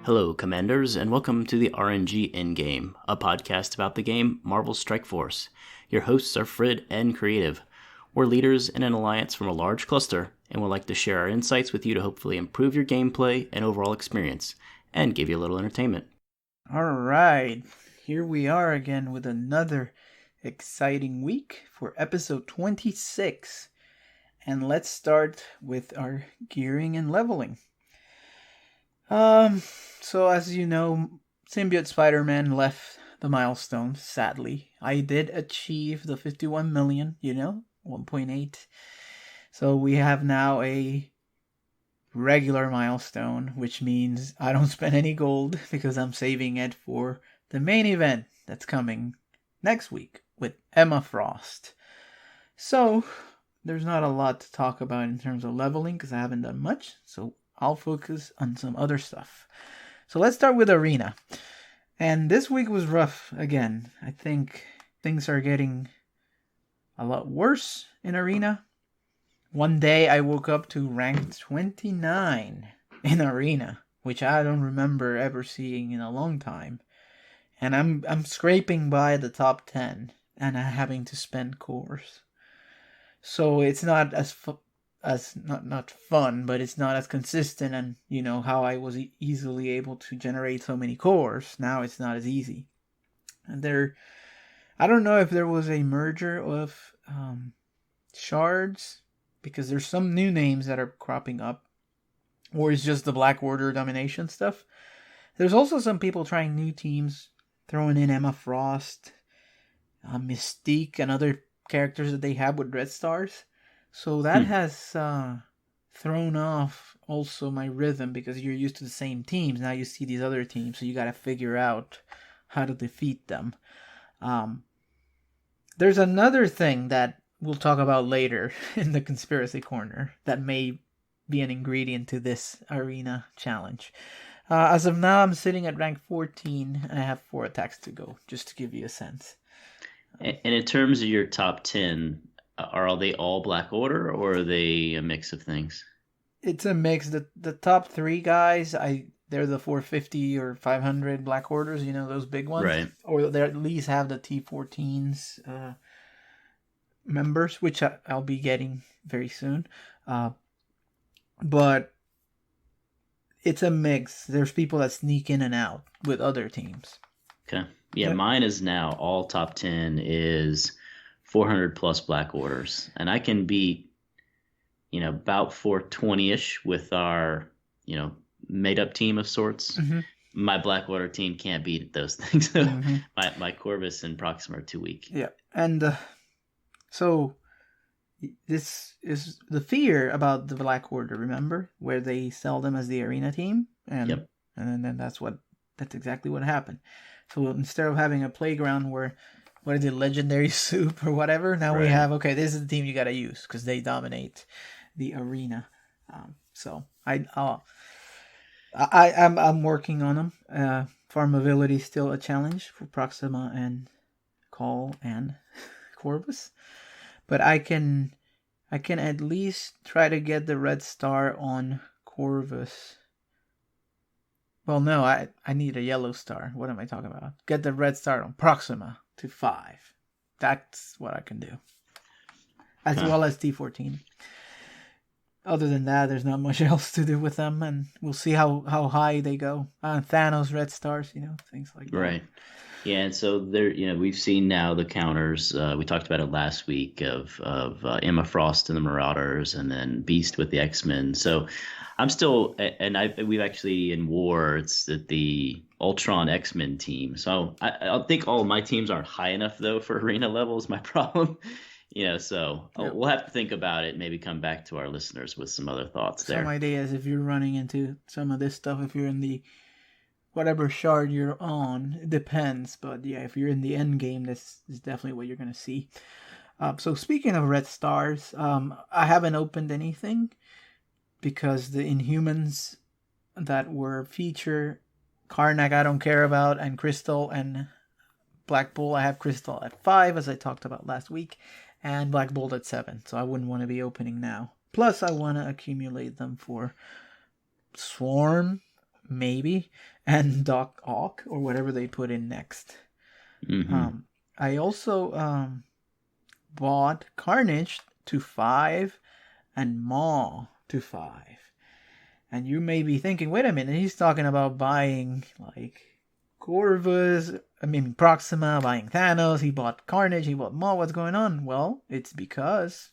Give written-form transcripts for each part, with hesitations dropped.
Hello, Commanders, and welcome to the rngendgame, a podcast about the game Marvel Strike Force. Your hosts are Frid and Creative. We're leaders in an alliance from a large cluster, and would like to share our insights with you to hopefully improve your gameplay and overall experience, and give you a little entertainment. Alright, here we are again with another exciting week for episode 26. And let's start with our gearing and leveling. So as you know, Symbiote Spider-Man left the milestone, sadly. I did achieve the 51 million, 1.8. So we have now a regular milestone, which means I don't spend any gold because I'm saving it for the main event that's coming next week with Emma Frost. So there's not a lot to talk about in terms of leveling because I haven't done much, so I'll focus on some other stuff. So let's start with Arena. And this week was rough again. I think things are getting a lot worse in Arena. One day I woke up to rank 29 in Arena, which I don't remember ever seeing in a long time. And I'm scraping by the top 10 and having to spend cores. So it's not not fun, but it's not as consistent, and how I was easily able to generate so many cores. Now it's not as easy. And I don't know if there was a merger of shards, because there's some new names that are cropping up, or it's just the Black Order domination stuff. There's also some people trying new teams, throwing in Emma Frost, Mystique, and other characters that they have with red stars. So that has thrown off also my rhythm, because you're used to the same teams. Now you see these other teams, so you got to figure out how to defeat them. There's another thing that we'll talk about later in the conspiracy corner that may be an ingredient to this arena challenge. As of now, I'm sitting at rank 14, and I have 4 attacks to go, just to give you a sense. And in terms of your top 10, are they all Black Order, or are they a mix of things? It's a mix. The top 3 guys, they're the 450 or 500 Black Orders, those big ones. Right. Or they at least have the T14s members, which I'll be getting very soon. But it's a mix. There's people that sneak in and out with other teams. Okay. Yeah, mine is now all top 10 is 400 plus Black Orders. And I can beat, about 420-ish with our, made up team of sorts. Mm-hmm. My Black Order team can't beat those things. Mm-hmm. my Corvus and Proxima are too weak. Yeah. And so this is the fear about the Black Order, remember? Where they sell them as the arena team? And then that's exactly what happened. So instead of having a playground where, what is it, legendary soup or whatever, now we have, okay, this is the team you got to use because they dominate the arena. So I'm working on them. Farmability is still a challenge for Proxima and Call and Corvus, but I can at least try to get the red star on Corvus. Well, no, I need a yellow star. What am I talking about? Get the red star on Proxima to 5. That's what I can do. As well as T14. Other than that, there's not much else to do with them, and we'll see how high they go. Thanos red stars, things like that. Right. Yeah, and so there, we've seen now the counters. We talked about it last week of Emma Frost and the Marauders, and then Beast with the X-Men. So I'm still, and we've actually in War, it's the Ultron X-Men team. So I think all of my teams aren't high enough though for arena level is my problem. So we'll have to think about it. Maybe come back to our listeners with some other thoughts there. Some ideas if you're running into some of this stuff. If you're in the whatever shard you're on, it depends. But yeah, if you're in the end game, this is definitely what you're going to see. So speaking of red stars, I haven't opened anything because the Inhumans that were featured, Karnak I don't care about, and Crystal and Black Bull, I have Crystal at 5, as I talked about last week, and Black Bolt at 7, so I wouldn't want to be opening now. Plus, I want to accumulate them for Swarm, maybe, and Doc Ock or whatever they put in next. Mm-hmm. I also bought Carnage to 5 and Maw to 5. And you may be thinking, wait a minute, he's talking about buying like Proxima, buying Thanos, he bought Carnage, he bought Maw, what's going on? Well, it's because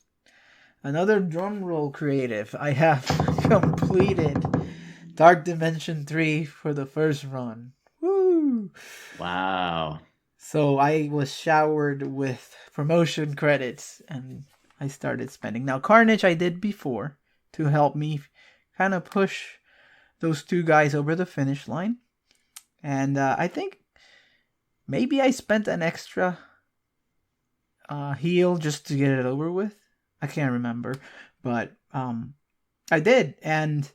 another drumroll creative. I have completed Dark Dimension 3 for the first run. Woo! Wow. So I was showered with promotion credits and I started spending. Now, Carnage I did before to help me kind of push those two guys over the finish line. And I think maybe I spent an extra heal just to get it over with. I can't remember. But I did. And,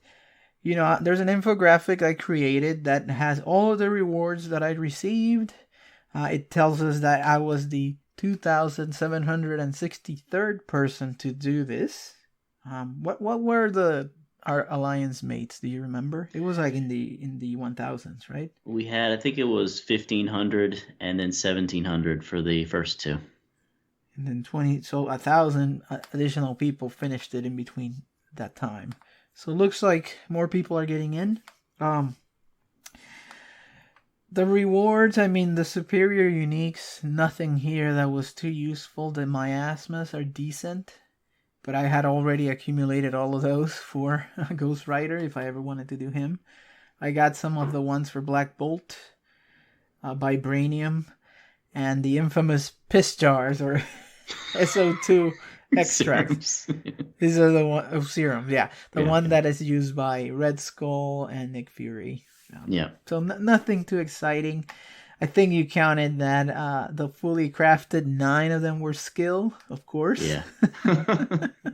you know, there's an infographic I created that has all of the rewards that I received. It tells us that I was the 2,763rd person to do this. What were our alliance mates? Do you remember? It was like in the 1000s, right? We had, I think it was 1,500 and then 1,700 for the first two. And then 1,000 additional people finished it in between that time. So it looks like more people are getting in. The rewards, I mean, the superior uniques, nothing here that was too useful. The miasmas are decent, but I had already accumulated all of those for Ghost Rider if I ever wanted to do him. I got some of the ones for Black Bolt, Vibranium, and the infamous piss jars or SO2 extracts. These are the serums, yeah. The one that is used by Red Skull and Nick Fury. Yeah. So nothing too exciting. I think you counted that the fully crafted 9 of them were skill, of course. Yeah.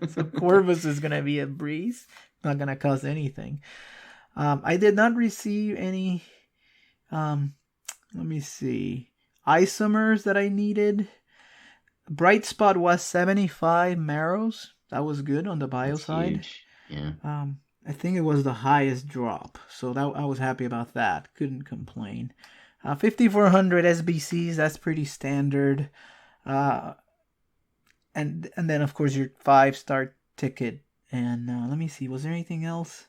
So Corvus is going to be a breeze. Not going to cost anything. I did not receive any, let me see, isomers that I needed. Bright spot was 75 marrows. That was good on the bio That's side. huge. Yeah. I think it was the highest drop, so I was happy about that. Couldn't complain. 5,400 SBCs, that's pretty standard. And then of course your 5-star ticket. And let me see, was there anything else?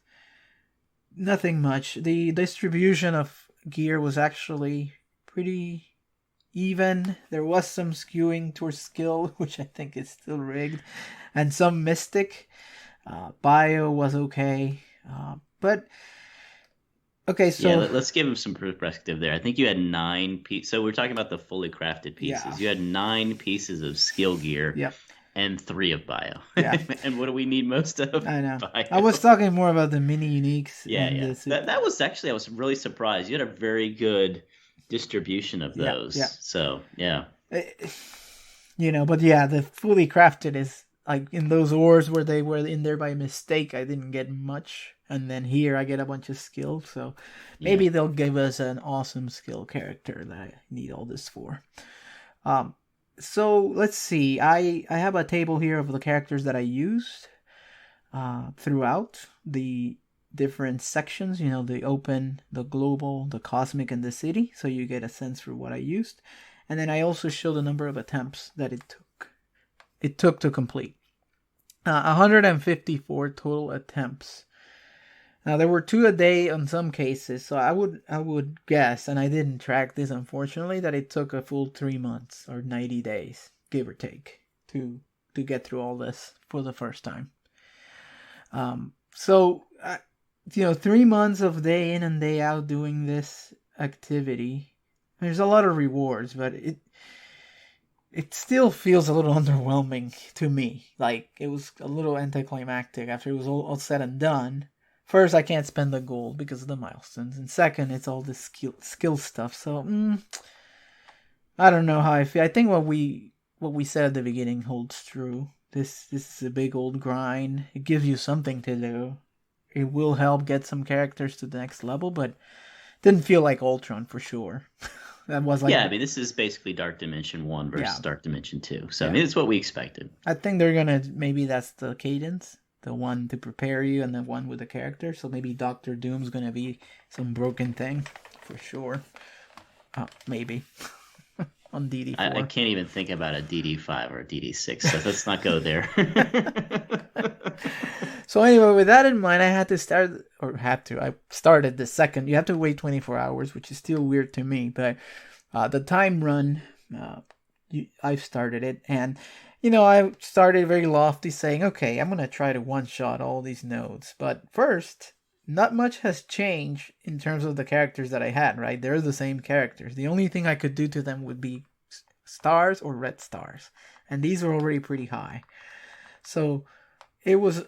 Nothing much. The distribution of gear was actually pretty even. There was some skewing towards skill, which I think is still rigged, and some mystic. Bio was okay, but okay. So yeah, let's give him some perspective there. I think you had 9 pieces. So we're talking about the fully crafted pieces. Yeah. You had 9 pieces of skill gear. Yep. And 3 of bio. Yeah. And what do we need most of? I know. Bio. I was talking more about the mini uniques. Yeah, yeah. That was actually, I was really surprised. You had a very good distribution of those. Yeah. So yeah. You know, but yeah, the fully crafted is like in those ores where they were in there by mistake, I didn't get much. And then here I get a bunch of skill. So maybe they'll give us an awesome skill character that I need all this for. So let's see. I have a table here of the characters that I used throughout the different sections. You know, the open, the global, the cosmic, and the city. So you get a sense for what I used. And then I also show the number of attempts that it took to complete. 154 total attempts. Now there were 2 a day in some cases, so I would guess, and I didn't track this unfortunately, that it took a full 3 months or 90 days, give or take, to get through all this for the first time. So 3 months of day in and day out doing this activity. There's a lot of rewards, but it still feels a little underwhelming to me. Like, it was a little anticlimactic after it was all said and done. First, I can't spend the gold because of the milestones. And second, it's all this skill stuff. So, I don't know how I feel. I think what we said at the beginning holds true. This is a big old grind. It gives you something to do. It will help get some characters to the next level, but it didn't feel like Ultron for sure. That was like, I mean, this is basically Dark Dimension 1 versus Dark Dimension 2. So, I mean, it's what we expected. I think they're going to, maybe that's the cadence. the one to prepare you and the one with the character. So maybe Doctor Doom's gonna be some broken thing for sure. Maybe on DD4. I can't even think about a DD5 or a DD6, so let's not go there. So anyway, with that in mind, I started the second. You have to wait 24 hours, which is still weird to me, but the time run, I've started it, and I started very lofty, saying, okay, I'm gonna try to one-shot all these nodes, but first, not much has changed in terms of the characters that I had, right? They're the same characters. The only thing I could do to them would be stars or red stars, and these are already pretty high. So it was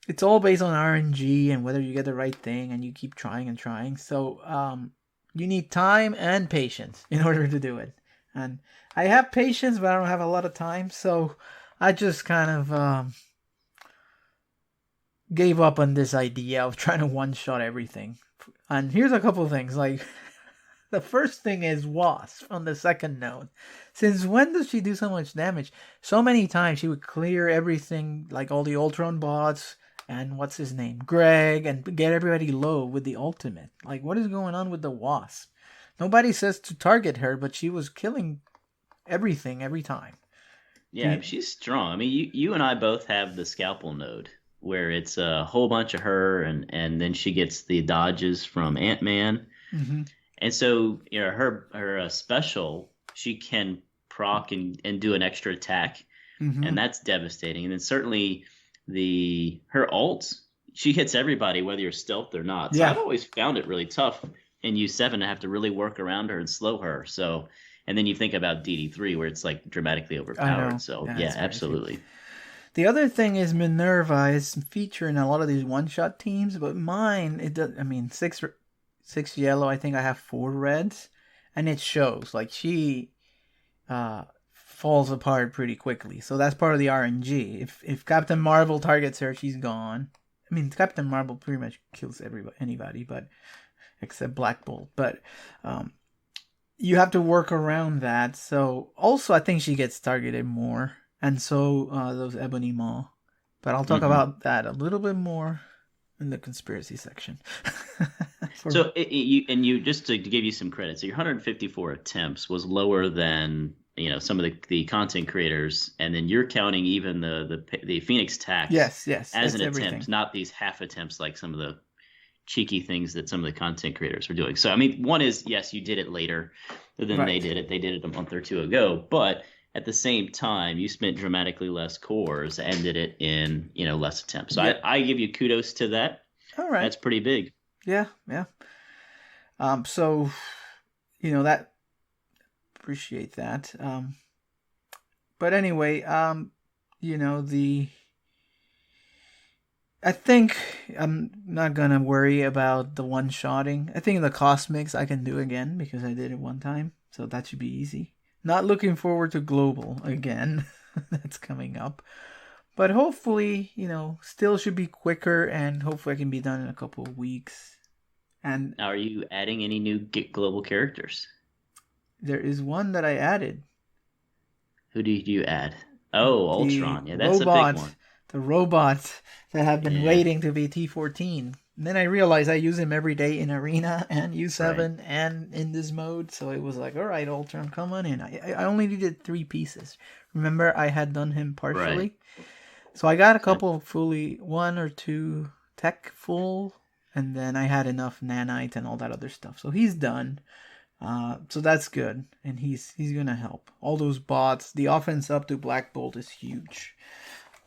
it's all based on RNG and whether you get the right thing, and you keep trying and trying. So you need time and patience in order to do it. And I have patience, but I don't have a lot of time, so I just kind of gave up on this idea of trying to one-shot everything. And here's a couple of things. Like, the first thing is Wasp on the second node. Since when does she do so much damage? So many times she would clear everything, like all the Ultron bots and what's his name, Greg, and get everybody low with the ultimate. Like, what is going on with the Wasp? Nobody says to target her, but she was killing everything every time. Yeah, she's strong. I mean, you and I both have the scalpel node, where it's a whole bunch of her, and then she gets the dodges from Ant-Man. Mm-hmm. And so, her special, she can proc and do an extra attack, Mm-hmm. and that's devastating. And then certainly her ult, she hits everybody, whether you're stealthed or not. So I've always found it really tough in U7 to have to really work around her and slow her. So, and then you think about DD3, where it's like dramatically overpowered. So yeah, absolutely. The other thing is Minerva is featured in a lot of these one-shot teams, but mine, it does. I mean, six yellow. I think I have 4 reds, and it shows. Like, she falls apart pretty quickly. So that's part of the RNG. If Captain Marvel targets her, she's gone. I mean, Captain Marvel pretty much kills anybody, but except Black Bolt. But you have to work around that. So also, I think she gets targeted more. And so those Ebony Maw. But I'll talk about that a little bit more in the conspiracy section. So you just to give you some credit, so your 154 attempts was lower than some of the content creators, and then you're counting even the Phoenix tax yes as an everything. attempt, not these half attempts like some of the cheeky things that some of the content creators were doing. So I mean, one is, yes, you did it later than they did it. They did it a month or two ago, but at the same time, you spent dramatically less cores and did it in less attempts. So I give you kudos to that. All right, that's pretty big. Yeah. So that, appreciate that. But anyway, I think I'm not gonna worry about the one-shotting. I think the Cosmics I can do again because I did it one time, so that should be easy. Not looking forward to Global again. That's coming up. But hopefully, still should be quicker, and hopefully I can be done in a couple of weeks. And are you adding any new Global characters? There is one that I added. Who did you add? Oh, Ultron. Yeah, that's a big one. The robot that have been waiting to be T14. And then I realized I use him every day in Arena and U7 and in this mode. So it was like, all right, Ultron, come on in. I only needed 3 pieces. Remember, I had done him partially. Right. So I got a couple fully, 1 or 2 tech full. And then I had enough nanites and all that other stuff. So he's done. So that's good. And he's going to help. All those bots, the offense up to Black Bolt is huge.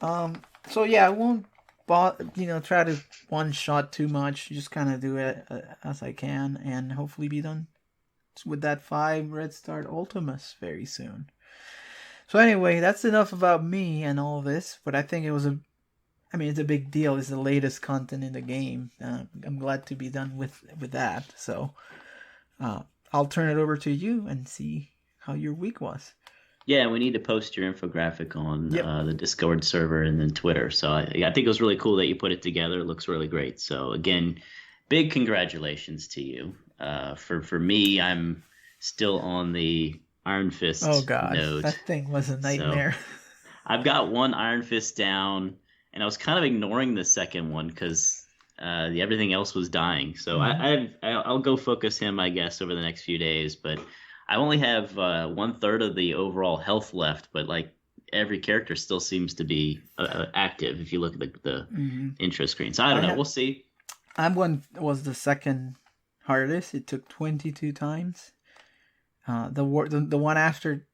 So yeah, I won't try to one-shot too much. Just kind of do it as I can, and hopefully be done with that 5 Red Star Ultimus very soon. So anyway, that's enough about me and all this, but I think it's a big deal. It's the latest content in the game. I'm glad to be done with that. So I'll turn it over to you and see how your week was. Yeah, we need to post your infographic on the Discord server and then Twitter. So I think it was really cool that you put it together. It looks really great. So again, big congratulations to you. For me, I'm still on the Iron Fist node. That thing was a nightmare. So I've got 1 Iron Fist down, and I was kind of ignoring the second one because everything else was dying. So I'll go focus him, I guess, over the next few days. But I only have 1/3 of the overall health left, but like every character still seems to be active if you look at the intro screen. So I don't know. We'll see. Was the second hardest. It took 22 times. The one after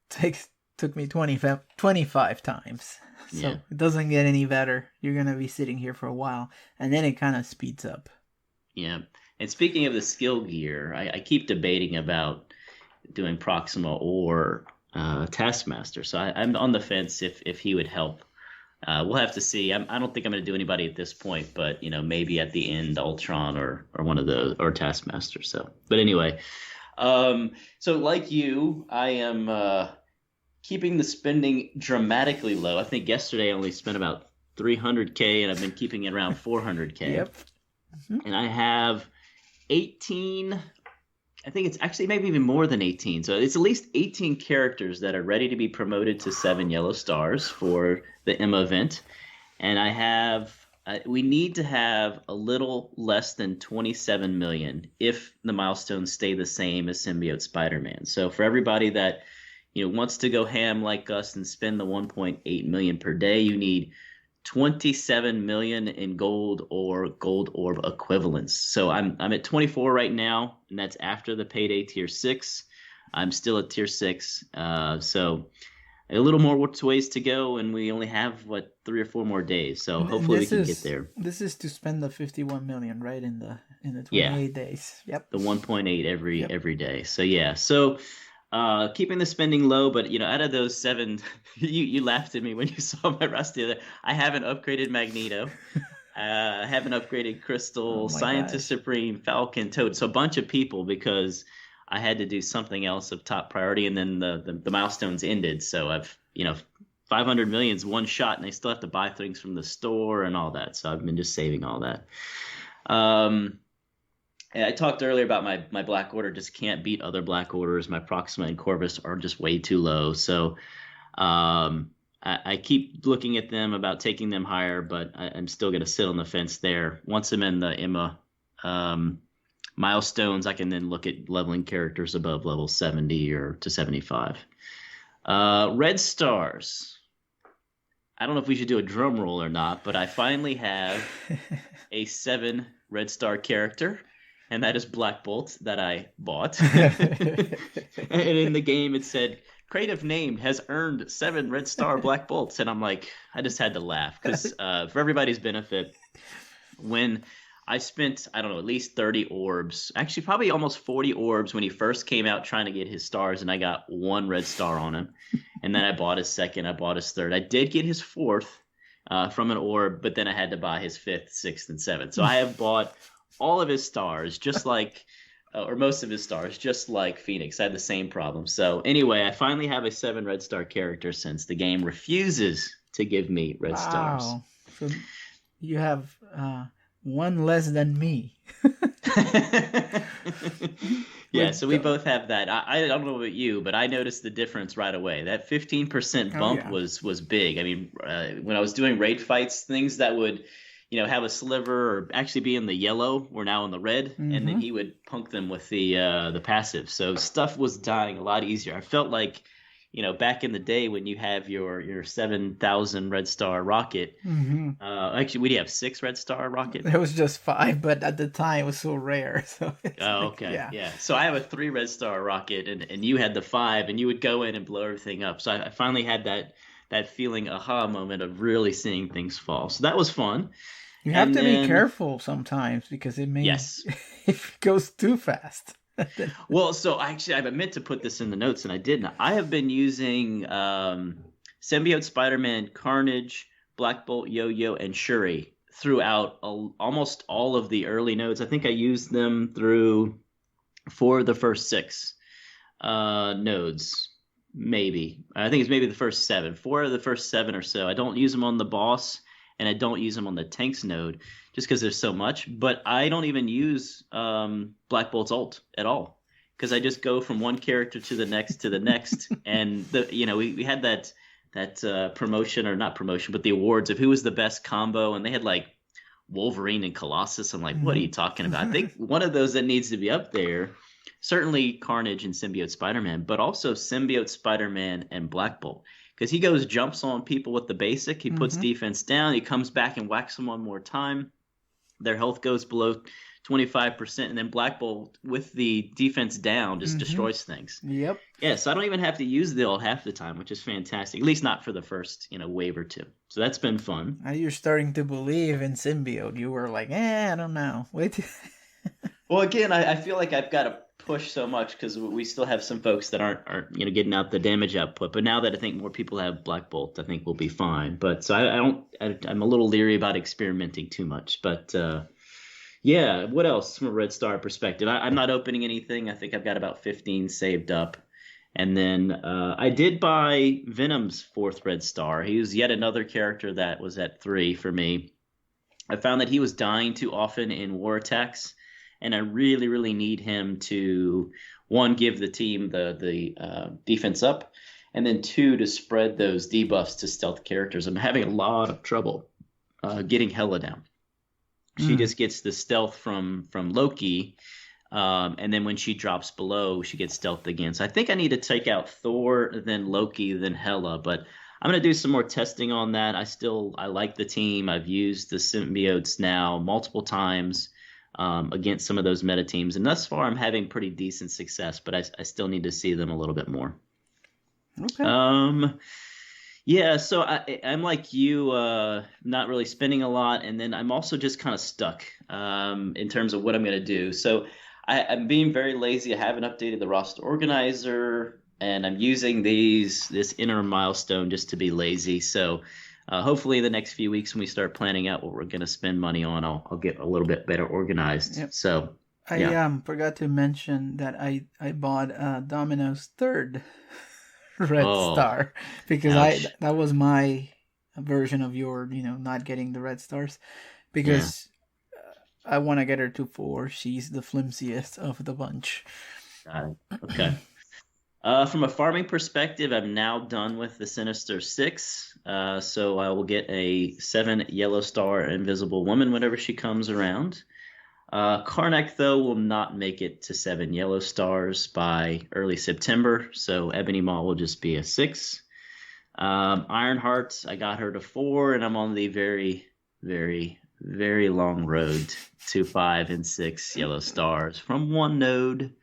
took me 25 times. So It doesn't get any better. You're going to be sitting here for a while. And then it kind of speeds up. Yeah. And speaking of the skill gear, I keep debating about doing Proxima or Taskmaster. So I'm on the fence if he would help. We'll have to see. I don't think I'm going to do anybody at this point, but maybe at the end, Ultron or one of those, or Taskmaster. So, but anyway, so like you, I am keeping the spending dramatically low. I think yesterday I only spent about 300K, and I've been keeping it around 400K. Yep. Mm-hmm. And I have 18. I think it's actually maybe even more than 18. So it's at least 18 characters that are ready to be promoted to 7 yellow stars for the Emma event. And I have, we need to have a little less than 27 million if the milestones stay the same as Symbiote Spider-Man. So for everybody that, wants to go ham like us and spend the 1.8 million per day, you need 27 million in gold or gold orb equivalents. So I'm at 24 right now, and that's after the payday tier 6. I'm still at tier 6. So a little more ways to go, and we only have 3 or 4 more days. So hopefully we can get there. This is to spend the 51 million, right? In the 28 days. Yep. The 1.8 every day. So yeah. So keeping the spending low, but out of those 7, you laughed at me when you saw my Rusty. I haven't upgraded Magneto. I haven't upgraded Crystal, Scientist Supreme, Falcon, Toad. So a bunch of people, because I had to do something else of top priority, and then the milestones ended. So I've 500 million's one shot, and I still have to buy things from the store and all that. So I've been just saving all that. I talked earlier about my Black Order just can't beat other Black Orders. My Proxima and Corvus are just way too low. So I keep looking at them about taking them higher, but I'm still going to sit on the fence there. Once I'm in the Emma milestones, I can then look at leveling characters above level 70 or to 75. Red Stars. I don't know if we should do a drum roll or not, but I finally have a 7 Red Star character. And that is Black Bolt that I bought. And in the game, it said, creative name has earned 7 Red Star Black Bolts. And I'm like, I just had to laugh. Because for everybody's benefit, when I spent, I don't know, at least 30 orbs, actually probably almost 40 orbs when he first came out trying to get his stars, and I got 1 Red Star on him. And then I bought his 2nd, I bought his 3rd. I did get his 4th from an orb, but then I had to buy his 5th, 6th, and 7th. So I have bought all of his stars, just like, or most of his stars, just like Phoenix. I had the same problem. So anyway, I finally have a 7 Red Star character since the game refuses to give me red stars. So you have 1 less than me. Yeah, so we both have that. I don't know about you, but I noticed the difference right away. That 15% bump was big. I mean, when I was doing raid fights, things that would have a sliver or actually be in the yellow were now in the red, and then he would punk them with the passive. So stuff was dying a lot easier. I felt like, back in the day when you have your 7,000 Red Star rocket. Actually, we have 6 Red Star rocket. There was just 5, but at the time it was so rare. So okay, yeah. So I have a 3 Red Star rocket, and you had the 5, and you would go in and blow everything up. So I finally had that feeling aha moment of really seeing things fall. So that was fun. You have to be careful sometimes because it may it goes too fast. Well, so actually I meant to put this in the notes and I didn't. I have been using Symbiote Spider-Man, Carnage, Black Bolt, Yo-Yo, and Shuri throughout almost all of the early nodes. I think I used them through 4 of the first 6 nodes. Maybe. I think it's maybe the first 7. 4 of the first 7 or so. I don't use them on the boss, and I don't use them on the tanks node just because there's so much. But I don't even use Black Bolt's ult at all because I just go from one character to the next and we had that promotion, or not promotion, but the awards of who was the best combo, and they had like Wolverine and Colossus. I'm like, what are you talking about? I think one of those that needs to be up there, certainly Carnage and Symbiote Spider-Man, but also Symbiote Spider-Man and Black Bolt. Because he goes, jumps on people with the basic, he puts defense down, he comes back and whacks them one more time. Their health goes below 25%, and then Black Bolt with the defense down just destroys things. Yep. Yeah, so I don't even have to use the ult half the time, which is fantastic. At least not for the first, wave or two. So that's been fun. Now you're starting to believe in Symbiote. You were like, I don't know. Wait. Well, again, I feel like I've got to push so much because we still have some folks that aren't getting out the damage output. But now that I think more people have Black Bolt, I think we'll be fine. But so I'm a little leery about experimenting too much. But yeah, what else from a Red Star perspective? I'm not opening anything. I think I've got about 15 saved up. And then I did buy Venom's 4th Red Star. He was yet another character that was at 3 for me. I found that he was dying too often in war attacks, and I really, really need him to, 1, give the team the defense up, and then 2, to spread those debuffs to stealth characters. I'm having a lot of trouble getting Hela down. She just gets the stealth from Loki, and then when she drops below, she gets stealth again. So I think I need to take out Thor, then Loki, then Hela. But I'm going to do some more testing on that. I like the team. I've used the symbiotes now multiple times against some of those meta teams. And thus far, I'm having pretty decent success, but I still need to see them a little bit more. Okay. Yeah, so I'm like you, not really spending a lot, and then I'm also just kind of stuck in terms of what I'm going to do. So I'm being very lazy. I haven't updated the roster organizer, and I'm using this interim milestone just to be lazy. So hopefully the next few weeks when we start planning out what we're going to spend money on, I'll get a little bit better organized. Yep. So I forgot to mention that I bought Domino's 3rd Red Star because that was my version of your not getting the Red Stars because I want to get her to 4. She's the flimsiest of the bunch. Got it. Okay. From a farming perspective, I'm now done with the Sinister 6, so I will get a 7 Yellow Star Invisible Woman whenever she comes around. Karnak, though, will not make it to 7 Yellow Stars by early September, so Ebony Maw will just be a 6. Ironheart, I got her to 4, and I'm on the very, very, very long road to 5 and 6 Yellow Stars from 1 node.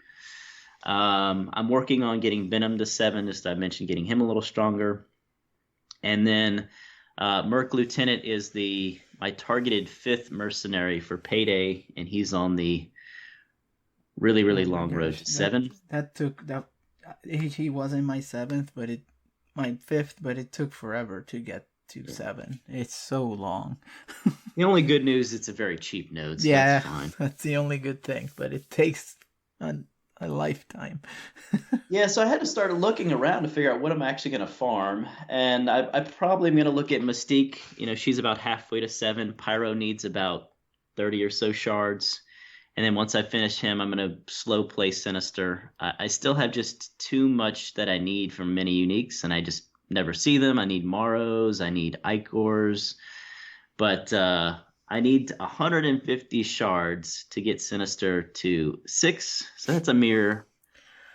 I'm working on getting Venom to 7, just I mentioned getting him a little stronger. And then Merc Lieutenant is my targeted 5th mercenary for payday, and he's on the really, really long road to 7. He was in my 7th, my 5th, but it took forever to get to 7. It's so long. The only good news, it's a very cheap node, so yeah, that's fine. That's the only good thing, but it takes a lifetime. Yeah, so I had to start looking around to figure out what I'm actually going to farm, and I probably am going to look at Mystique. She's about halfway to 7. Pyro needs about 30 or so shards, and then once I finish him, I'm going to slow play Sinister. I still have just too much that I need from many uniques, and I just never see them. I need Maros, I need Icors, but I need 150 shards to get Sinister to 6. So that's a mere,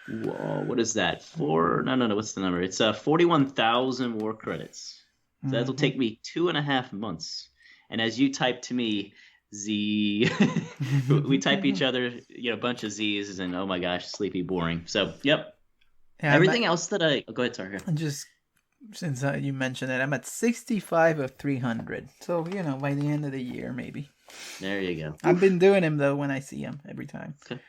what is that? 4? No. What's the number? It's 41,000 war credits. So that'll take me 2.5 months. And as you type to me, Z, we type each other, a bunch of Z's, and oh my gosh, sleepy, boring. So, yep. Yeah, everything else that go ahead, sorry. Since you mentioned it, I'm at 65 of 300. So, by the end of the year, maybe. There you go. I've been doing him, though, when I see him every time. Okay.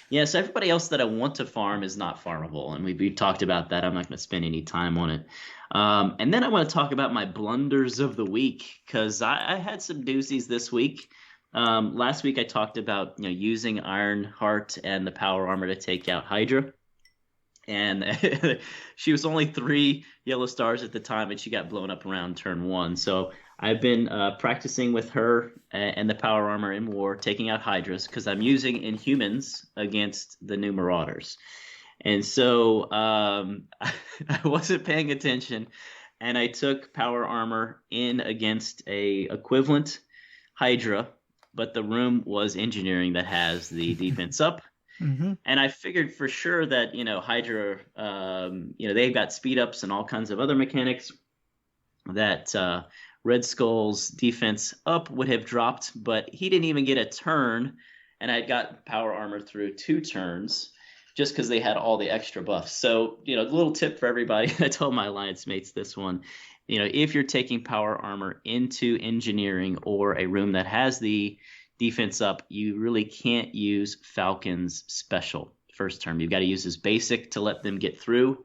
Yeah, so everybody else that I want to farm is not farmable. And we talked about that. I'm not going to spend any time on it. And then I want to talk about my blunders of the week, because I had some doozies this week. Last week I talked about using Ironheart and the power armor to take out Hydra. And she was only 3 yellow stars at the time, and she got blown up around turn 1. So I've been practicing with her and the power armor in war, taking out Hydras, because I'm using Inhumans against the new Marauders. And so I wasn't paying attention, and I took power armor in against a equivalent Hydra, but the room was engineering that has the defense up. Mm-hmm. And I figured for sure that, Hydra, they've got speed ups and all kinds of other mechanics that Red Skull's defense up would have dropped, but he didn't even get a turn. And I'd got power armor through 2 turns just because they had all the extra buffs. So, a little tip for everybody. I told my alliance mates this one. If you're taking power armor into engineering or a room that has the defense up, you really can't use Falcon's special first turn. You've got to use his basic to let them get through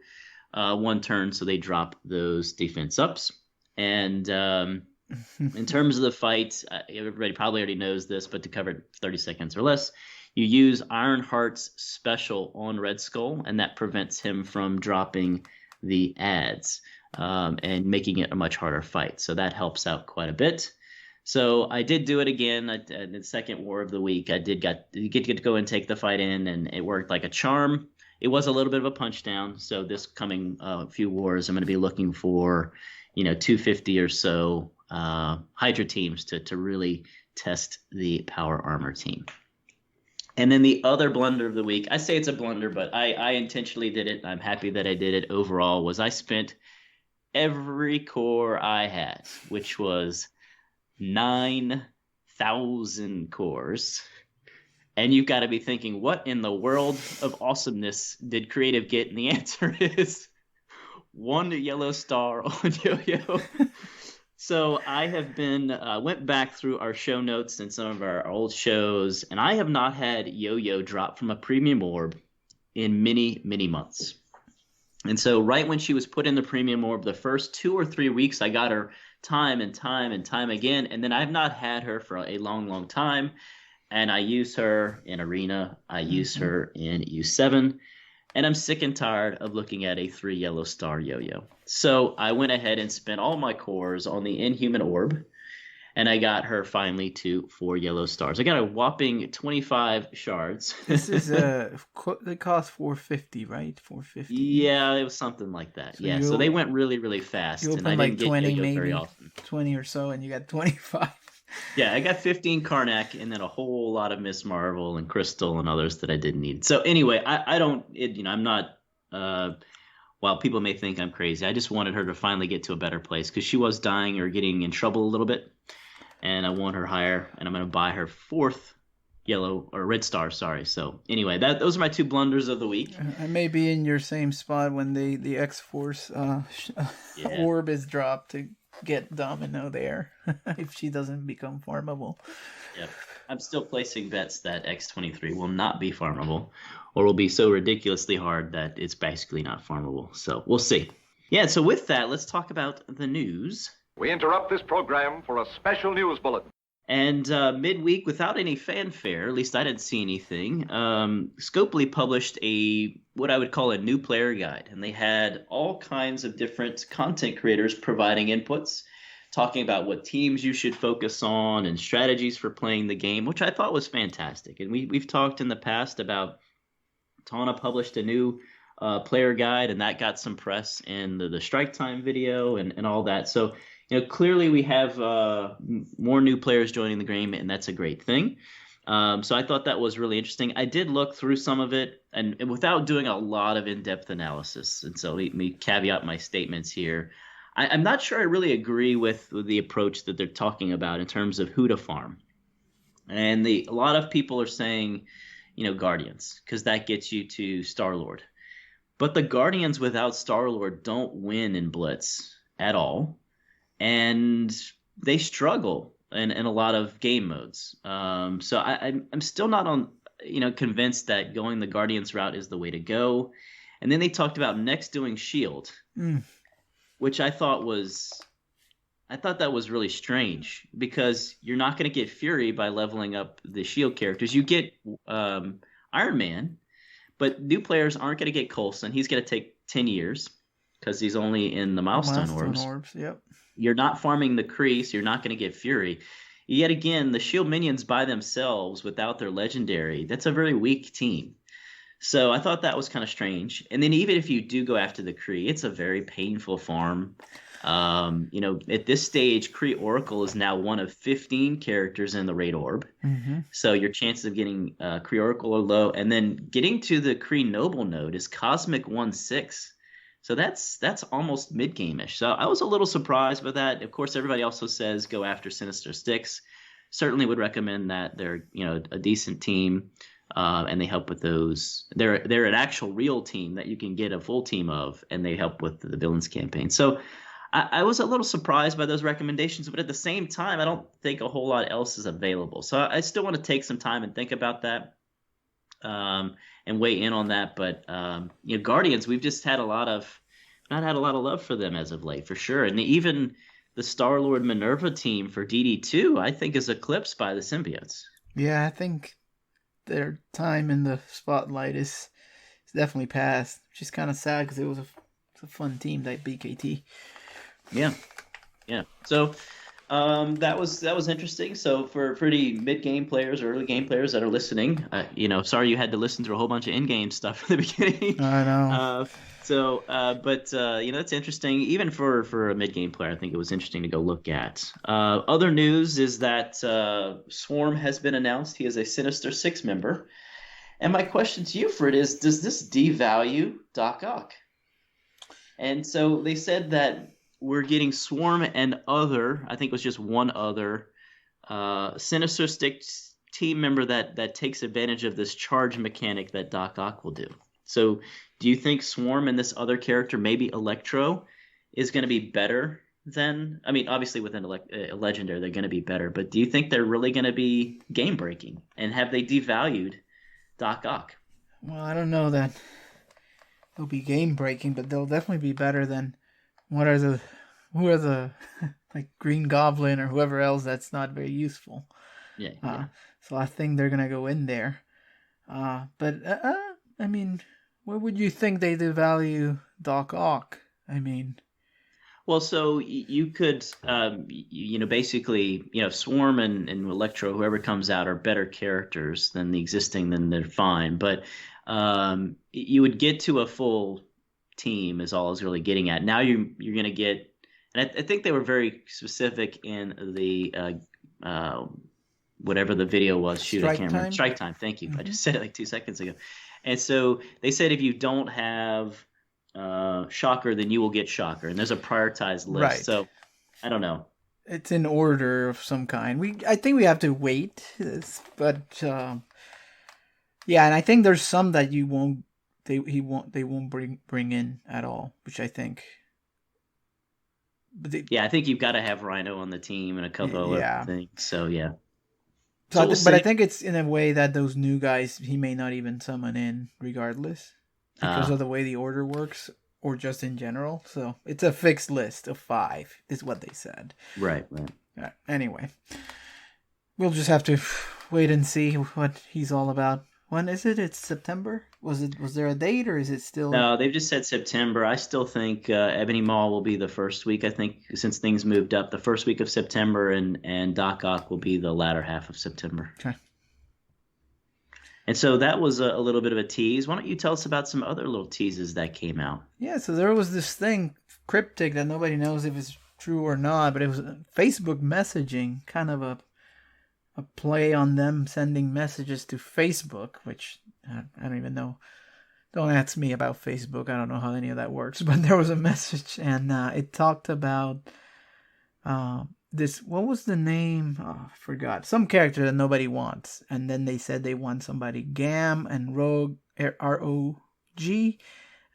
1 turn, so they drop those defense ups. And in terms of the fight, everybody probably already knows this, but to cover it 30 seconds or less, you use Ironheart's special on Red Skull, and that prevents him from dropping the adds and making it a much harder fight. So that helps out quite a bit. So I did do it again in the second war of the week. I did get to go and take the fight in, and it worked like a charm. It was a little bit of a punch down. So this coming few wars, I'm going to be looking for 250 or so Hydra teams to really test the power armor team. And then the other blunder of the week, I say it's a blunder, but I intentionally did it. I'm happy that I did it overall, was I spent every core I had, which was 9,000 cores. And you've got to be thinking, what in the world of awesomeness did creative get? And the answer is 1 yellow star on Yo-Yo. So I have been went back through our show notes and some of our old shows, and I have not had Yo-Yo drop from a premium orb in many, many months. And so right when she was put in the premium orb, the first 2 or 3 weeks, I got her time and time and time again, and then I've not had her for a long, long time. And I use her in Arena. I use her in U7. And I'm sick and tired of looking at a 3 yellow star Yo-Yo. So I went ahead and spent all my cores on the Inhuman Orb, and I got her finally to 4 yellow stars. I got a whopping 25 shards. This is they cost 450, right? 450. Yeah, it was something like that. So so they went really, really fast. You and opened I like didn't 20, get Yo-Yo maybe very often. 20 or so, and you got 25. Yeah, I got 15 Karnak and then a whole lot of Miss Marvel and Crystal and others that I didn't need. So anyway, I'm not, while people may think I'm crazy, I just wanted her to finally get to a better place because she was dying or getting in trouble a little bit. And I want her higher, and I'm going to buy her 4th yellow or red star, sorry. So anyway, those are my 2 blunders of the week. I may be in your same spot when the X-Force orb is dropped to get Domino there if she doesn't become farmable. Yep. I'm still placing bets that X23 will not be farmable or will be so ridiculously hard that it's basically not farmable. So we'll see. Yeah, so with that, let's talk about the news. We interrupt this program for a special news bulletin. And midweek, without any fanfare, at least I didn't see anything, Scopely published what I would call a new player guide. And they had all kinds of different content creators providing inputs, talking about what teams you should focus on and strategies for playing the game, which I thought was fantastic. And we've talked in the past about Tana published a new player guide, and that got some press in the Strike Time video and all that. So clearly we have more new players joining the game, and that's a great thing. So I thought that was really interesting. I did look through some of it, and without doing a lot of in-depth analysis. And so let me caveat my statements here. I'm not sure I really agree with the approach that they're talking about in terms of who to farm. And a lot of people are saying, Guardians, because that gets you to Star-Lord. But the Guardians without Star-Lord don't win in Blitz at all. And they struggle in a lot of game modes. So I'm still not convinced that going the Guardians route is the way to go. And then they talked about next doing Shield, which I thought that was really strange because you're not going to get Fury by leveling up the Shield characters. You get Iron Man, but new players aren't going to get Coulson. He's going to take 10 years because he's only in the milestone orbs. Yep. You're not farming the Crease. You're not going to get Fury. Yet again, the Shield minions by themselves without their legendary, that's a very weak team. So I thought that was kind of strange. And then even if you do go after the Kree, it's a very painful farm. At this stage, Kree Oracle is now one of 15 characters in the Raid Orb. Mm-hmm. So your chances of getting Kree Oracle are low. And then getting to the Kree Noble node is Cosmic 1/6. So that's almost mid-game-ish. So I was a little surprised by that. Of course, everybody also says go after Sinister Sticks. Certainly would recommend that. They're a decent team. And they help with those. They're an actual real team that you can get a full team of, and they help with the villains campaign. So I was a little surprised by those recommendations, but at the same time, I don't think a whole lot else is available. So I still want to take some time and think about that, and weigh in on that. But Guardians, we've just had not had a lot of love for them as of late, for sure. And even the Star-Lord Minerva team for DD2, I think, is eclipsed by the symbiotes. Yeah, I think their time in the spotlight is definitely past, which is kind of sad because it was a fun team, that BKT. Yeah. So that was interesting. So for the mid-game players or early game players that are listening, sorry you had to listen through a whole bunch of in-game stuff in the beginning. I know. That's interesting. Even for a mid-game player, I think it was interesting to go look at. Other news is that Swarm has been announced. He is a Sinister Six member. And my question to you, Frid, is does this devalue Doc Ock? And so they said that we're getting Swarm and other, I think it was just one other, Sinister Six team member that takes advantage of this charge mechanic that Doc Ock will do. So do you think Swarm and this other character, maybe Electro, is going to be better than – I mean, obviously within a Legendary they're going to be better, but do you think they're really going to be game-breaking? And have they devalued Doc Ock? Well, I don't know that they'll be game-breaking, but they'll definitely be better than who are the like Green Goblin or whoever else that's not very useful. Yeah. So I think they're going to go in there. But I mean, where would you think they devalue Doc Ock? I mean, well, so you could, basically, Swarm and Electro, whoever comes out, are better characters than the existing. Then they're fine. But you would get to a full team is all I was really getting at. Now you're going to get, and I think they were very specific in the whatever the video was. Shoot, I can't remember. Strike Time. Thank you. Mm-hmm. I just said it like 2 seconds ago. And so they said if you don't have Shocker, then you will get Shocker. And there's a prioritized list. Right. So I don't know. It's in order of some kind. I think we have to wait. But yeah, and I think there's some that you won't. They won't bring in at all, which I think. But I think you've got to have Rhino on the team and a couple other things. So yeah. So but I think it's in a way that those new guys he may not even summon in regardless because of the way the order works or just in general. So it's a fixed list of 5 is what they said. Right. Anyway, we'll just have to wait and see what he's all about. When is it? It's September? Was there a date or is it still? No, they've just said September. I still think Ebony Maw will be the first week. I think since things moved up, the first week of September, and Doc Ock will be the latter half of September. Okay. And so that was a little bit of a tease. Why don't you tell us about some other little teases that came out? Yeah, so there was this thing, cryptic, that nobody knows if it's true or not, but it was Facebook messaging, kind of a play on them sending messages to Facebook, which I don't even know. Don't ask me about Facebook. I don't know how any of that works. But there was a message, and it talked about this. What was the name? Oh, I forgot. Some character that nobody wants. And then they said they want somebody Gam and Rogue, R-O-G,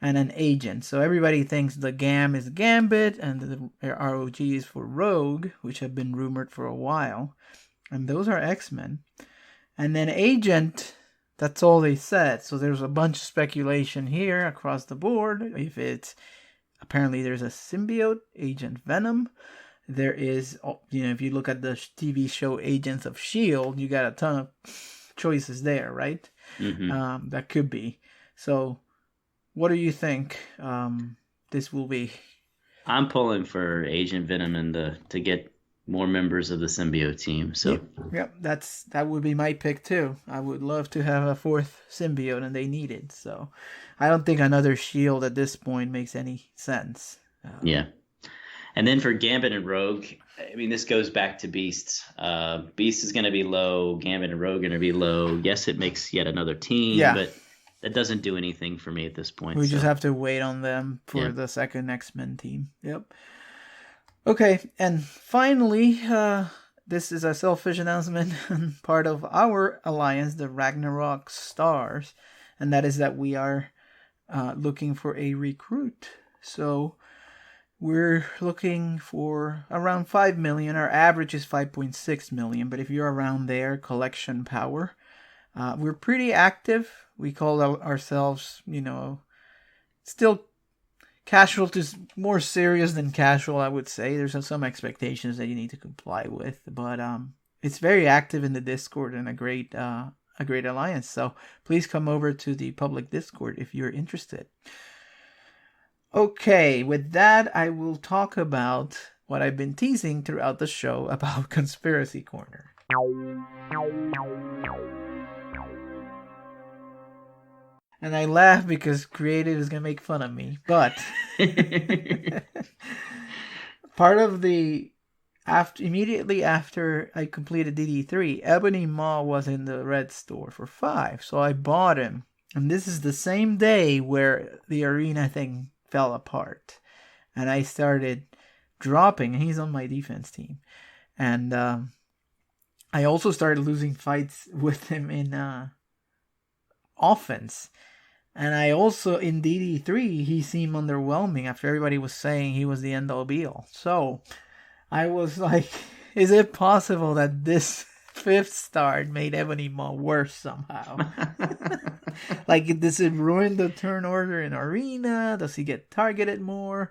and an agent. So everybody thinks the Gam is Gambit, and the R-O-G is for Rogue, which have been rumored for a while. And those are X-Men. And then Agent, that's all they said. So there's a bunch of speculation here across the board. If it's, apparently there's a symbiote, Agent Venom. There is, if you look at the TV show Agents of S.H.I.E.L.D., you got a ton of choices there, right? Mm-hmm. That could be. So what do you think this will be? I'm pulling for Agent Venom to get more members of the symbiote team. So yep, that would be my pick too. I would love to have a fourth symbiote, and they need it. So I don't think another shield at this point makes any sense. Yeah. And then for Gambit and Rogue, I mean, this goes back to Beast. Beast is going to be low. Gambit and Rogue are going to be low. Yes, it makes yet another team, but that doesn't do anything for me at this point. We just have to wait on them for the second X-Men team. Yep. Okay, and finally, this is a selfish announcement on part of our alliance, the Ragnarok Stars, and that is that we are looking for a recruit. So we're looking for around 5 million. Our average is 5.6 million, but if you're around there, collection power. We're pretty active. We call ourselves, still casual to more serious than casual, I would say. There's some expectations that you need to comply with, but it's very active in the Discord and a great alliance. So please come over to the public Discord if you're interested. Okay, with that, I will talk about what I've been teasing throughout the show about Conspiracy Corner. And I laugh because Creative is going to make fun of me. But part of immediately after I completed DD3, Ebony Maw was in the red store for 5. So I bought him. And this is the same day where the arena thing fell apart. And I started dropping. And he's on my defense team. And I also started losing fights with him in offense. And I also, in DD3, he seemed underwhelming after everybody was saying he was the end-all be-all. So, I was like, is it possible that this 5th star made Ebony Maw worse somehow? Like, does it ruin the turn order in Arena? Does he get targeted more?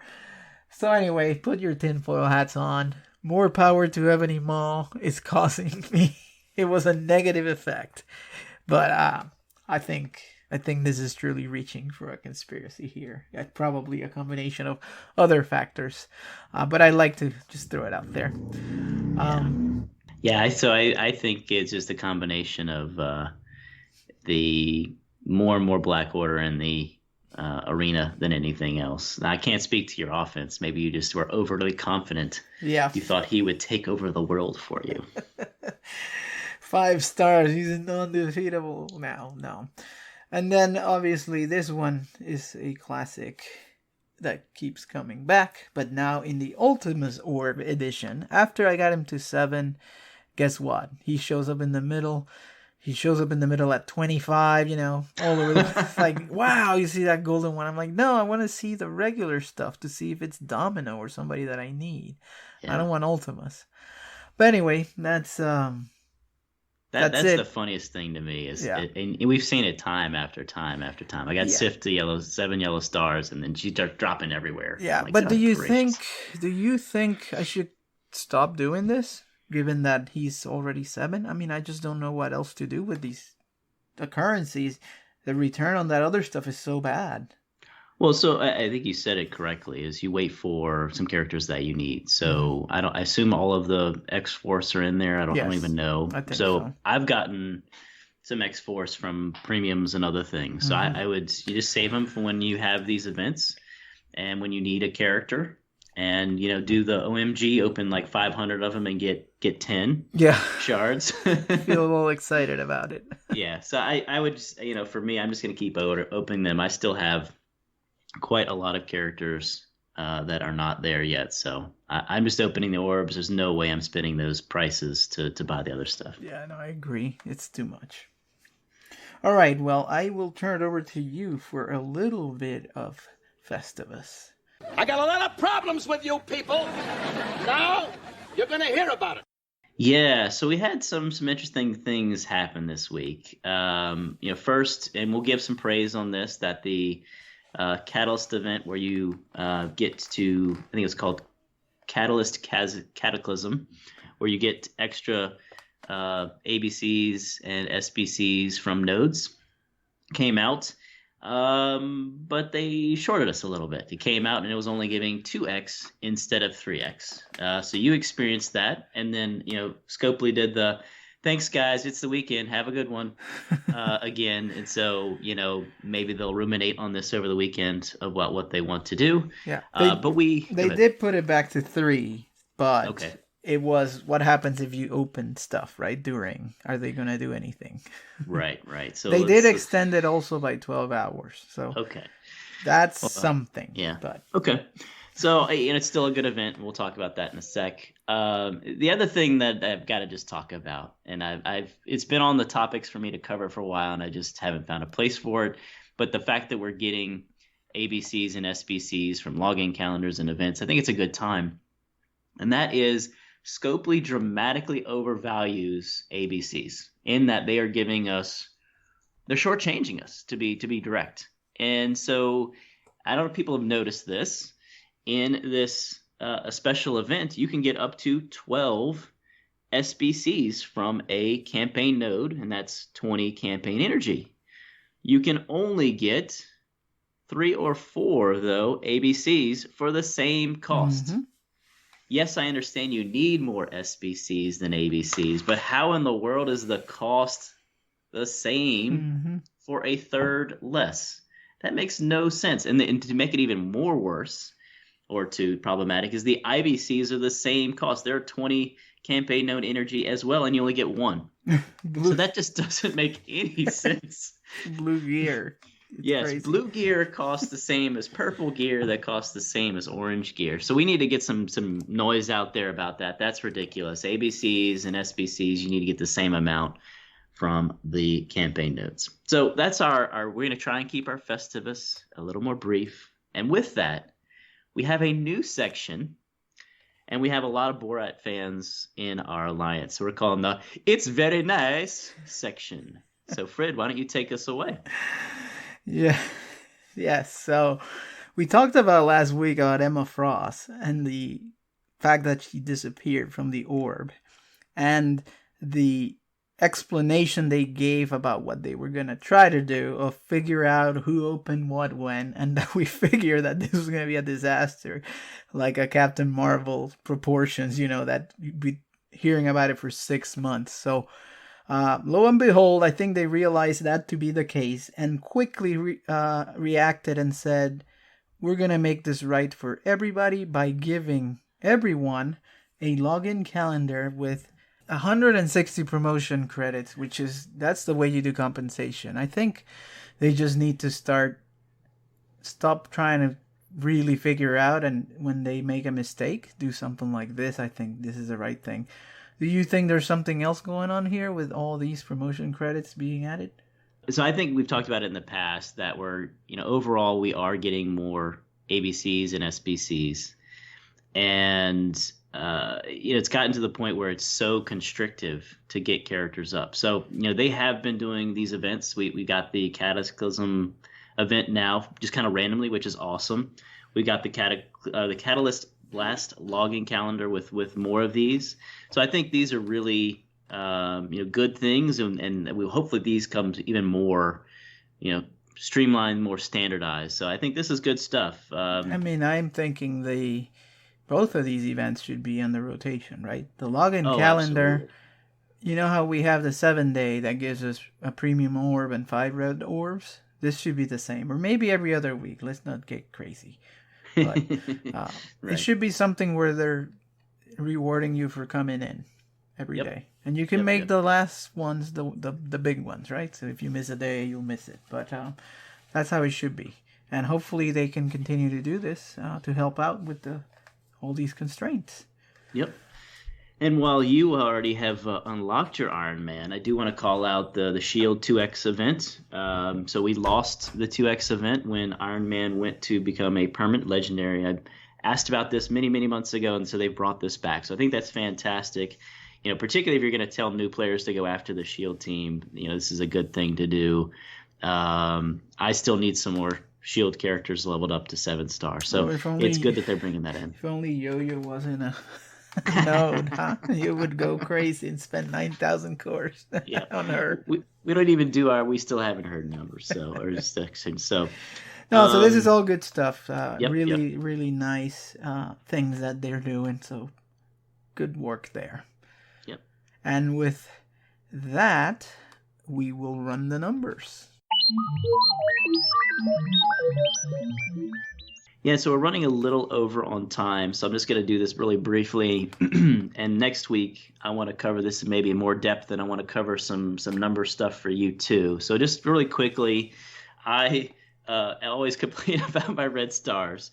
So anyway, put your tinfoil hats on. More power to Ebony Maw is causing me. It was a negative effect. But I think this is truly reaching for a conspiracy here. Probably a combination of other factors. But I like to just throw it out there. So I think it's just a combination of the more and more Black Order in the arena than anything else. Now, I can't speak to your offense. Maybe you just were overly confident. Yeah. You thought he would take over the world for you. 5 stars. He's undefeatable now. No. And then, obviously, this one is a classic that keeps coming back. But now in the Ultimus Orb edition, after I got him to 7, guess what? He shows up in the middle. He shows up in the middle at 25, all over the... like, wow, you see that golden one? I'm like, no, I want to see the regular stuff to see if it's Domino or somebody that I need. Yeah. I don't want Ultimus. But anyway, that's That's the funniest thing to me is, and we've seen it time after time after time. I got Sif to 7 yellow stars, and then she starts dropping everywhere. Yeah, like, but do you think I should stop doing this, given that he's already 7? I mean, I just don't know what else to do with the currencies. The return on that other stuff is so bad. Well, so I think you said it correctly. Is you wait for some characters that you need. So I assume all of the X-Force are in there. I don't even know. I think so. I've gotten some X-Force from premiums and other things. So you just save them for when you have these events and when you need a character, and do the OMG, open like 500 of them and get 10 shards. Feel a little excited about it. Yeah. So I would just, for me, I'm just going to keep opening them. I still have quite a lot of characters that are not there yet, so I'm just opening the orbs. There's no way I'm spending those prices to buy the other stuff. Yeah, no, I agree. It's too much. All right, well, I will turn it over to you for a little bit of Festivus. I got a lot of problems with you people. Now you're gonna hear about it. Yeah, so we had some interesting things happen this week. First, and we'll give some praise on this, that the Catalyst event where you get to, I think it's called Catalyst Cataclysm, where you get extra ABCs and SBCs from nodes, came out. But they shorted us a little bit. It came out and it was only giving 2x instead of 3x. So you experienced that, and then Scopely did the thanks guys, it's the weekend, have a good one again. And so maybe they'll ruminate on this over the weekend of what they want to do. Yeah, but they did put it back to 3, but okay. It was what happens if you open stuff, right? Are they going to do anything? Right. So they did extend it also by 12 hours. So okay, that's something. Yeah. But okay. So it's still a good event. We'll talk about that in a sec. The other thing that I've got to just talk about, and it's been on the topics for me to cover for a while, and I just haven't found a place for it. But the fact that we're getting ABCs and SBCs from login calendars and events, I think it's a good time. And that is Scopely dramatically overvalues ABCs in that they are giving us, they're shortchanging us to be direct. And so I don't know if people have noticed this. In this a special event, you can get up to 12 SBCs from a campaign node, and that's 20 campaign energy. You can only get 3 or 4, though, ABCs for the same cost. Mm-hmm. Yes, I understand you need more SBCs than ABCs, but how in the world is the cost the same for a third less? That makes no sense. And to make it even more worse, or too problematic, is the IBCs are the same cost. They're 20 campaign node energy as well, and you only get 1. So that just doesn't make any sense. Blue gear. Yes, crazy. Blue gear costs the same as purple gear that costs the same as orange gear. So we need to get some noise out there about that. That's ridiculous. ABCs and SBCs, you need to get the same amount from the campaign nodes. So that's we're going to try and keep our Festivus a little more brief. And with that, we have a new section, and we have a lot of Borat fans in our alliance. So we're calling the It's Very Nice section. So Frid, why don't you take us away? Yeah. Yes. So we talked about last week about Emma Frost and the fact that she disappeared from the orb, and the explanation they gave about what they were going to try to do of figure out who opened what when, and that we figure that this was going to be a disaster, like a Captain Marvel proportions, that you'd be hearing about it for 6 months. So lo and behold, I think they realized that to be the case and quickly reacted and said, we're going to make this right for everybody by giving everyone a login calendar with 160 promotion credits, that's the way you do compensation. I think they just need to stop trying to really figure out, and when they make a mistake, do something like this. I think this is the right thing. Do you think there's something else going on here with all these promotion credits being added? So I think we've talked about it in the past that overall we are getting more ABCs and SBCs, and it's gotten to the point where it's so constrictive to get characters up. So they have been doing these events. We got the Cataclysm event now, just kind of randomly, which is awesome. We got the Catalyst Blast logging calendar with more of these. So I think these are really good things, and hopefully these comes even more streamlined, more standardized. So I think this is good stuff. I'm thinking both of these events should be on the rotation, right? The login calendar, absolutely. You know how we have the 7-day that gives us a premium orb and 5 red orbs? This should be the same, or maybe every other week. Let's not get crazy. But right. It should be something where they're rewarding you for coming in every day. And you can make the last ones the big ones, right? So if you miss a day, you'll miss it. But that's how it should be. And hopefully they can continue to do this to help out with all these constraints. Yep. And while you already have unlocked your Iron Man, I do want to call out the Shield 2X event. So we lost the 2X event when Iron Man went to become a permanent legendary. I asked about this many, many months ago, and so they brought this back. So I think that's fantastic. Particularly if you're going to tell new players to go after the Shield team, this is a good thing to do. I still need some more Shield characters leveled up to 7-star. So it's good that they're bringing that in. If only Yo-Yo wasn't a No, huh? You would go crazy and spend 9,000 cores Yeah, on her. we don't even do our we still haven't heard numbers, so or section. So, No, so this is all good stuff. Yep. Really, really nice things that they're doing. So good work there. Yep. And with that, we will run the numbers. Yeah, so we're running a little over on time, so I'm just going to do this really briefly. And next week, I want to cover this in maybe in more depth, and I want to cover some number stuff for you too. So just really quickly, I always complain about my red stars.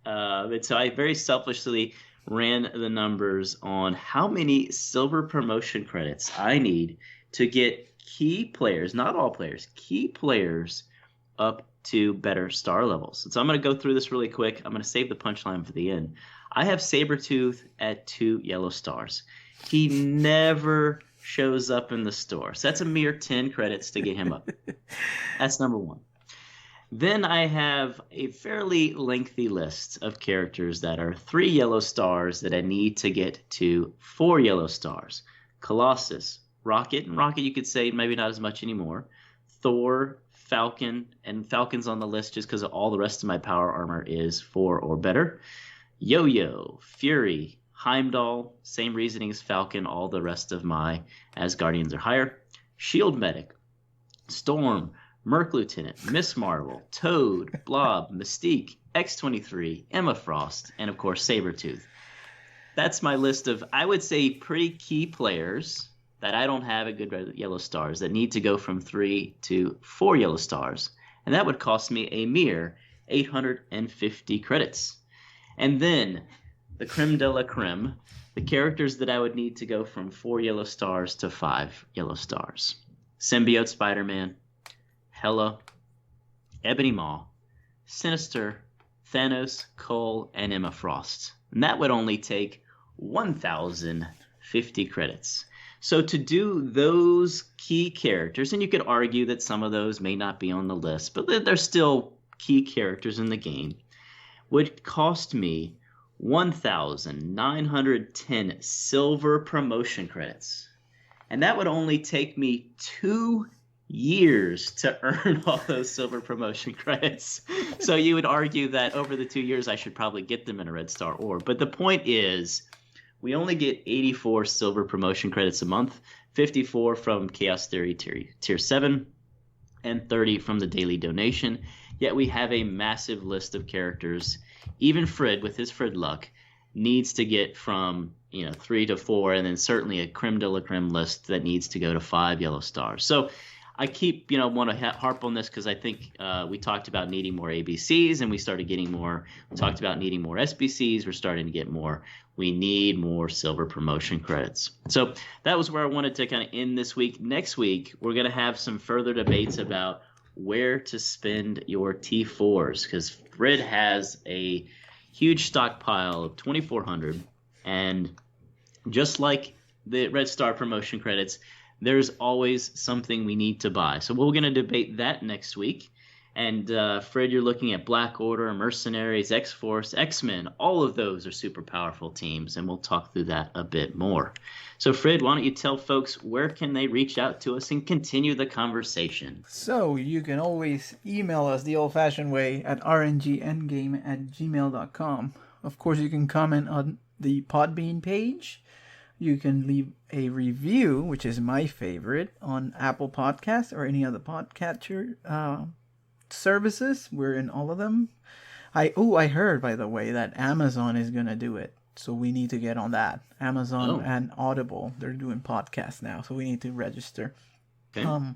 And so I very selfishly ran the numbers on how many silver promotion credits I need to get key players, not all players, key players up to better star levels. So I'm going to go through this really quick. I'm going to save the punchline for the end. I have Sabretooth at 2 yellow stars. He never shows up in the store. So that's a mere 10 credits to get him up. That's number one. Then I have a fairly lengthy list of characters that are 3 yellow stars that I need to get to 4 yellow stars. Colossus, Rocket, and Rocket you could say maybe not as much anymore. Thor, Falcon, and Falcon's on the list just because all the rest of my power armor is 4 or better. Yo-Yo, Fury, Heimdall, same reasoning as Falcon, all the rest of my Asgardians are higher. Shield Medic, Storm, Merc Lieutenant, Miss Marvel, Toad, Blob, Mystique, X-23, Emma Frost, and of course Sabretooth. That's my list of, I would say, pretty key players that I don't have at good red yellow stars that need to go from 3 to 4 yellow stars. And that would cost me a mere 850 credits. And then the creme de la creme, the characters that I would need to go from 4 yellow stars to 5 yellow stars. Symbiote Spider-Man, Hela, Ebony Maw, Sinister, Thanos, Cole, and Emma Frost. And that would only take 1,050 credits. So to do those key characters, and you could argue that some of those may not be on the list, but they're still key characters in the game, would cost me 1,910 silver promotion credits. And that would only take me 2 years to earn all those silver promotion credits. So you would argue that over the 2 years, I should probably get them in a red star orb. But the point is, we only get 84 silver promotion credits a month, 54 from Chaos Theory tier 7, and 30 from the daily donation. Yet we have a massive list of characters. Even Frid, with his Frid luck, needs to get from 3 to 4, and then certainly a creme de la creme list that needs to go to 5 yellow stars. So I keep, want to harp on this because I think we talked about needing more ABCs and we started getting more. We talked about needing more SBCs. We're starting to get more. We need more silver promotion credits. So that was where I wanted to kind of end this week. Next week, we're going to have some further debates about where to spend your T4s because Frid has a huge stockpile of 2,400. And just like the Red Star promotion credits, there's always something we need to buy. So we're going to debate that next week. And Frid, you're looking at Black Order, Mercenaries, X-Force, X-Men. All of those are super powerful teams, and we'll talk through that a bit more. So Frid, why don't you tell folks where can they reach out to us and continue the conversation? So you can always email us the old-fashioned way at rngendgame@gmail.com. Of course, you can comment on the Podbean page. You can leave a review, which is my favorite, on Apple Podcasts or any other podcatcher services. We're in all of them. I heard, by the way, that Amazon is going to do it. So we need to get on that. Amazon and Audible, they're doing podcasts now. So we need to register. Okay.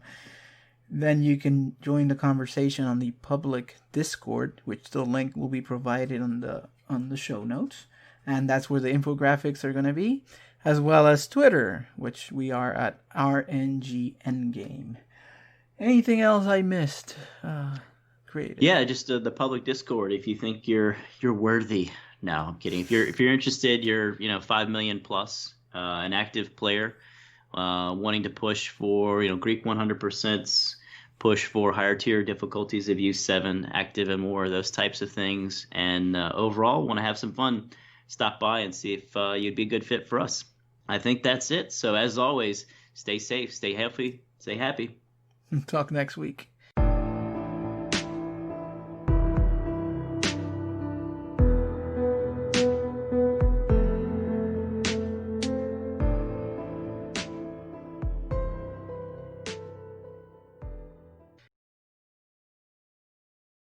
Then you can join the conversation on the public Discord, which the link will be provided on the show notes. And that's where the infographics are going to be, as well as Twitter, which we are at rngendgame. Anything else I missed? Creative. Yeah, just the public Discord. If you think you're worthy, no, I'm kidding. If you're interested, you're 5 million plus, an active player, wanting to push for Greek 100%, push for higher tier difficulties of use 7, active and more, those types of things, and overall want to have some fun. stop by and see if you'd be a good fit for us. I think that's it. So as always, stay safe, stay healthy, stay happy. Talk next week.